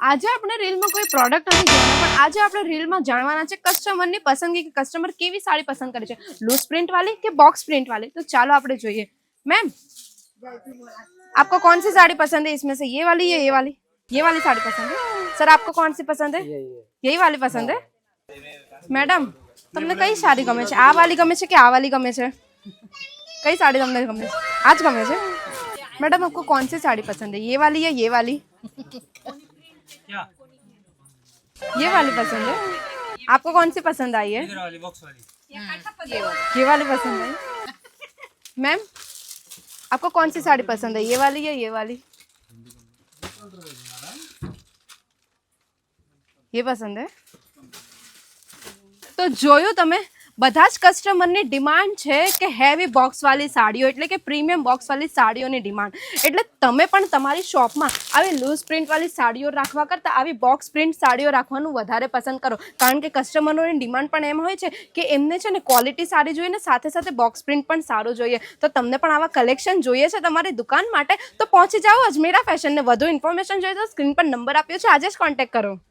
આજે આપણે રીલમાં કોઈ પ્રોડક્ટ નથી જોવાના, પણ આજે આપણે રીલમાં જાણવાના છે કસ્ટમરની પસંદગી કે કસ્ટમર કેવી સાડી પસંદ કરે છે, લૂઝ પ્રિंट वाली કે बॉक्स प्रिंट वाली। तो चलो આપણે જોઈએ। मैम, आपको कौन सी साड़ी पसंद है इसमें से, ये वाली या ये वाली साड़ी पसंद है? सर आपको कौन सी पसंद है? यही वाली पसंद है। मैडम, તમને કઈ સાડી ગમે છે? આ વાલી ગમે છે કે આ વાલી ગમે છે? કઈ સાડી તમને ગમે છે? આ જ ગમે છે। मैडम आपको कौन सी साड़ी पसंद है, ये वाली या ये वाली? क्या? ये वाली पसंद है। आपको कौन सी पसंद आई है? इधर वाली बॉक्स वाली। ये वाली पसंद है। मैम, आपको कौन सी साड़ी पसंद है, ये वाली या ये वाली? ये पसंद है। तो જોયું તમે, બધા જ કસ્ટમરની ડિમાન્ડ છે કે હેવી બોક્સવાળી સાડીઓ એટલે કે પ્રીમિયમ બોક્સવાળી સાડીઓની ડિમાન્ડ। એટલે તમે પણ તમારી શોપમાં આવી લૂઝ પ્રિન્ટવાળી સાડીઓ રાખવા કરતાં આવી બોક્સ પ્રિન્ટ સાડીઓ રાખવાનું વધારે પસંદ કરો, કારણ કે કસ્ટમરોની ડિમાન્ડ પણ એમ હોય છે કે એમને છે ને ક્વોલિટી સારી જોઈએ ને સાથે સાથે બોક્સ પ્રિન્ટ પણ સારું જોઈએ। તો તમને પણ આવા કલેક્શન જોઈએ છે તમારી દુકાન માટે તો પહોંચી જાઓ અજમેરા ફેશનને। વધુ ઇન્ફોર્મેશન જોઈએ તો સ્ક્રીન પર નંબર આપ્યો છે, આજે જ કોન્ટેક્ટ કરો।